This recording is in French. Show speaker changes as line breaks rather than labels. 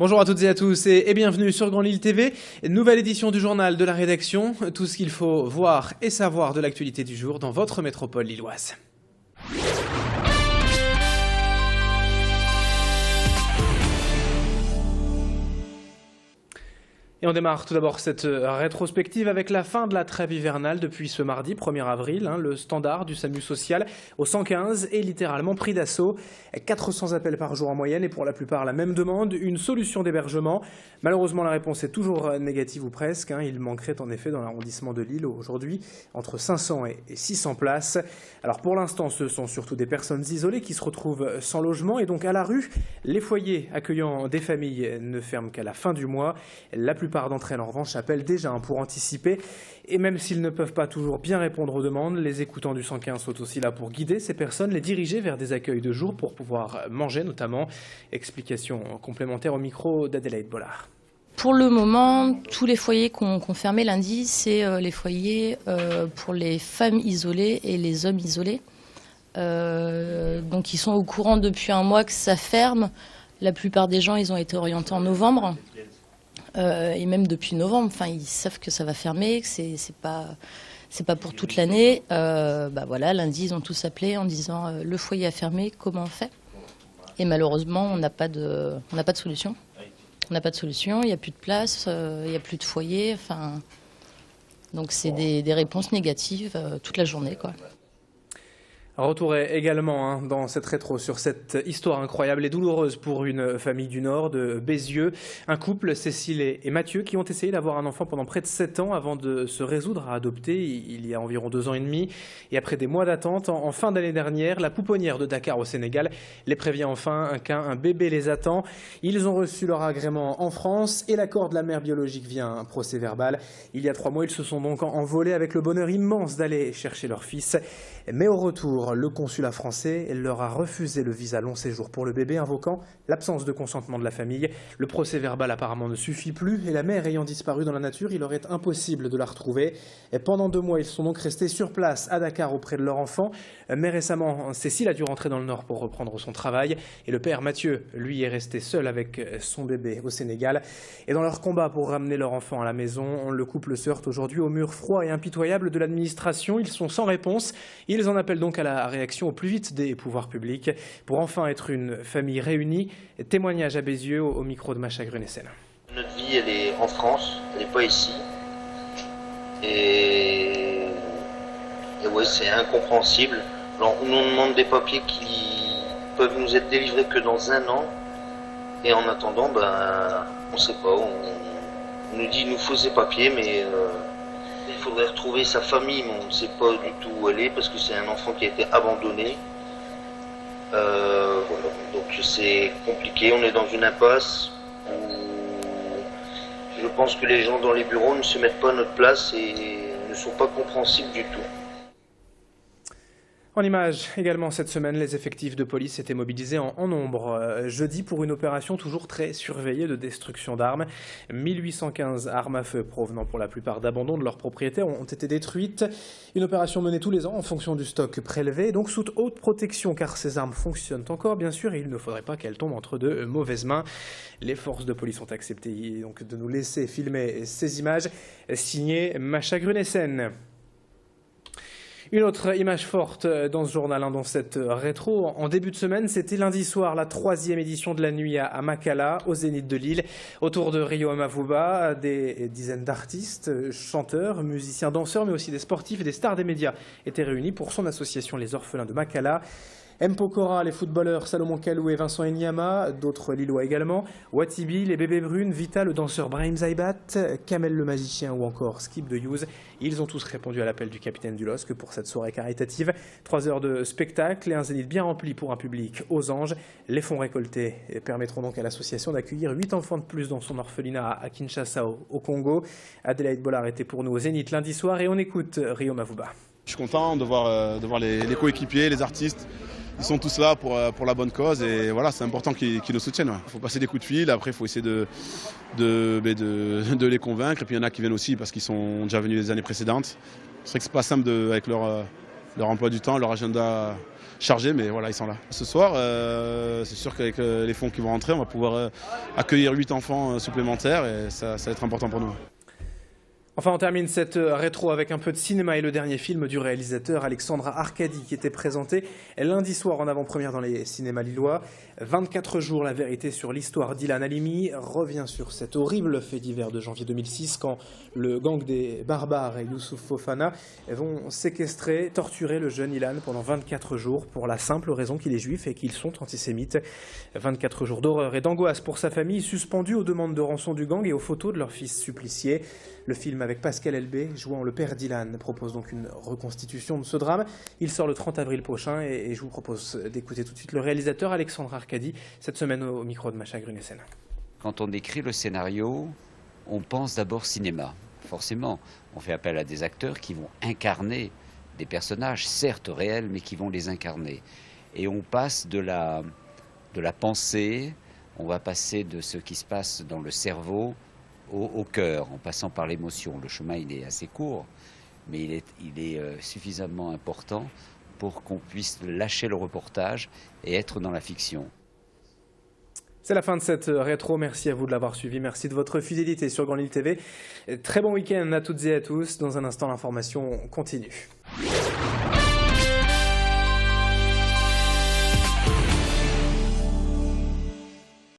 Bonjour à toutes et à tous et bienvenue sur Grand Lille TV, nouvelle édition du journal de la rédaction, tout ce qu'il faut voir et savoir de l'actualité du jour dans votre métropole lilloise. Et on démarre tout d'abord cette rétrospective avec la fin de la trêve hivernale depuis ce mardi 1er avril. Le standard du SAMU social au 115 est littéralement pris d'assaut. 400 appels par jour en moyenne et pour la plupart la même demande, une solution d'hébergement. Malheureusement la réponse est toujours négative ou presque. Il manquerait en effet dans l'arrondissement de Lille aujourd'hui entre 500 et 600 places. Alors pour l'instant ce sont surtout des personnes isolées qui se retrouvent sans logement et donc à la rue. Les foyers accueillant des familles ne ferment qu'à la fin du mois. La plupart d'entre elles, en revanche, appellent déjà pour anticiper. Et même s'ils ne peuvent pas toujours bien répondre aux demandes, les écoutants du 115 sont aussi là pour guider ces personnes, les diriger vers des accueils de jour pour pouvoir manger notamment. Explication complémentaire au micro d'Adélaïde Bollard.
Pour le moment, tous les foyers qu'on fermé lundi, c'est les foyers pour les femmes isolées et les hommes isolés. Donc ils sont au courant depuis un mois que ça ferme. La plupart des gens, ils ont été orientés en novembre. Et même depuis novembre, ils savent que ça va fermer, que c'est pas pour toute l'année. Voilà, lundi, ils ont tous appelé en disant le foyer a fermé, comment on fait? Et malheureusement, on n'a pas de solution. On n'a pas de solution, il n'y a plus de place, il n'y a plus de foyer. Donc c'est des réponses négatives toute la journée, quoi.
Retour également dans cette rétro sur cette histoire incroyable et douloureuse pour une famille du Nord de Bézieux. Un couple, Cécile et Mathieu, qui ont essayé d'avoir un enfant pendant près de 7 ans avant de se résoudre à adopter il y a environ 2 ans et demi. Et après des mois d'attente, en fin d'année dernière, la pouponnière de Dakar au Sénégal les prévient enfin qu'un bébé les attend. Ils ont reçu leur agrément en France et l'accord de la mère biologique via un procès verbal. Il y a 3 mois, ils se sont donc envolés avec le bonheur immense d'aller chercher leur fils. Mais au retour, le consulat français leur a refusé le visa long séjour pour le bébé, invoquant l'absence de consentement de la famille. Le procès verbal apparemment ne suffit plus et la mère ayant disparu dans la nature, il leur est impossible de la retrouver. Et pendant 2 mois, ils sont donc restés sur place à Dakar auprès de leur enfant. Mais récemment, Cécile a dû rentrer dans le Nord pour reprendre son travail. Et le père Mathieu, lui, est resté seul avec son bébé au Sénégal. Et dans leur combat pour ramener leur enfant à la maison, le couple se heurte aujourd'hui au mur froid et impitoyable de l'administration. Ils sont sans réponse. Ils en appellent donc à la réaction au plus vite des pouvoirs publics pour enfin être une famille réunie. Témoignage à Bézieux au micro de Macha Grunessen.
Notre vie, elle est en France, elle n'est pas ici. Et ouais, c'est incompréhensible. Alors, on nous demande des papiers qui peuvent nous être délivrés que dans 1 an. Et en attendant, on ne sait pas. On nous dit qu'il nous faut ces papiers, mais il faudrait retrouver sa famille, mais on ne sait pas du tout où elle est parce que c'est un enfant qui a été abandonné. Voilà. Donc c'est compliqué, on est dans une impasse où je pense que les gens dans les bureaux ne se mettent pas à notre place et ne sont pas compréhensibles du tout.
En image, également cette semaine, les effectifs de police étaient mobilisés en nombre jeudi pour une opération toujours très surveillée de destruction d'armes. 1815 armes à feu provenant pour la plupart d'abandon de leurs propriétaires ont été détruites. Une opération menée tous les ans en fonction du stock prélevé, donc sous haute protection car ces armes fonctionnent encore bien sûr et il ne faudrait pas qu'elles tombent entre de mauvaises mains. Les forces de police ont accepté donc de nous laisser filmer ces images signées Macha Grunessen. Une autre image forte dans ce journal, dans cette rétro, en début de semaine, c'était lundi soir, la 3e édition de la nuit à Makala, au Zénith de Lille. Autour de Rio Amavuba, des dizaines d'artistes, chanteurs, musiciens, danseurs, mais aussi des sportifs et des stars des médias étaient réunis pour son association Les Orphelins de Makala. M. Pokora, les footballeurs Salomon Kalou et Vincent Enyama, d'autres Lillois également, Watibi, les bébés brunes, Vita, le danseur Brahim Zaibat, Kamel le magicien ou encore Skip de Hughes. Ils ont tous répondu à l'appel du capitaine du LOSC pour cette soirée caritative. 3 heures de spectacle et un zénith bien rempli pour un public aux anges. Les fonds récoltés permettront donc à l'association d'accueillir 8 enfants de plus dans son orphelinat à Kinshasa au Congo. Adélaïde Bollard était pour nous au Zénith lundi soir et on écoute Rio Mavuba.
Je suis content de voir les coéquipiers, les artistes. Ils sont tous là pour la bonne cause et voilà, c'est important qu'ils nous soutiennent. Il faut passer des coups de fil, après il faut essayer de les convaincre. Et puis il y en a qui viennent aussi parce qu'ils sont déjà venus les années précédentes. C'est vrai que c'est pas simple avec leur emploi du temps, leur agenda chargé, mais voilà, ils sont là. Ce soir, c'est sûr qu'avec les fonds qui vont rentrer, on va pouvoir accueillir 8 enfants supplémentaires et ça va être important pour nous.
Enfin, on termine cette rétro avec un peu de cinéma et le dernier film du réalisateur Alexandre Arcadi qui était présenté lundi soir en avant-première dans les cinémas lillois. 24 jours, la vérité sur l'histoire d'Ilan Halimi revient sur cet horrible fait divers de janvier 2006 quand le gang des barbares et Youssouf Fofana vont séquestrer, torturer le jeune Ilan pendant 24 jours pour la simple raison qu'il est juif et qu'ils sont antisémites. 24 jours d'horreur et d'angoisse pour sa famille suspendue aux demandes de rançon du gang et aux photos de leur fils supplicié. Le film avec Pascal Elbé, jouant le père d'Ilan, propose donc une reconstitution de ce drame. Il sort le 30 avril prochain et je vous propose d'écouter tout de suite le réalisateur Alexandre Arcadi, cette semaine au micro de Macha Grunessen.
Quand on écrit le scénario, on pense d'abord cinéma. Forcément, on fait appel à des acteurs qui vont incarner des personnages, certes réels, mais qui vont les incarner. Et on passe de la pensée, on va passer de ce qui se passe dans le cerveau au cœur, en passant par l'émotion. Le chemin, il est assez court, mais il est suffisamment important pour qu'on puisse lâcher le reportage et être dans la fiction.
C'est la fin de cette rétro, merci à vous de l'avoir suivi, merci de votre fidélité sur Grand Lille TV. Très bon week-end à toutes et à tous, dans un instant l'information continue.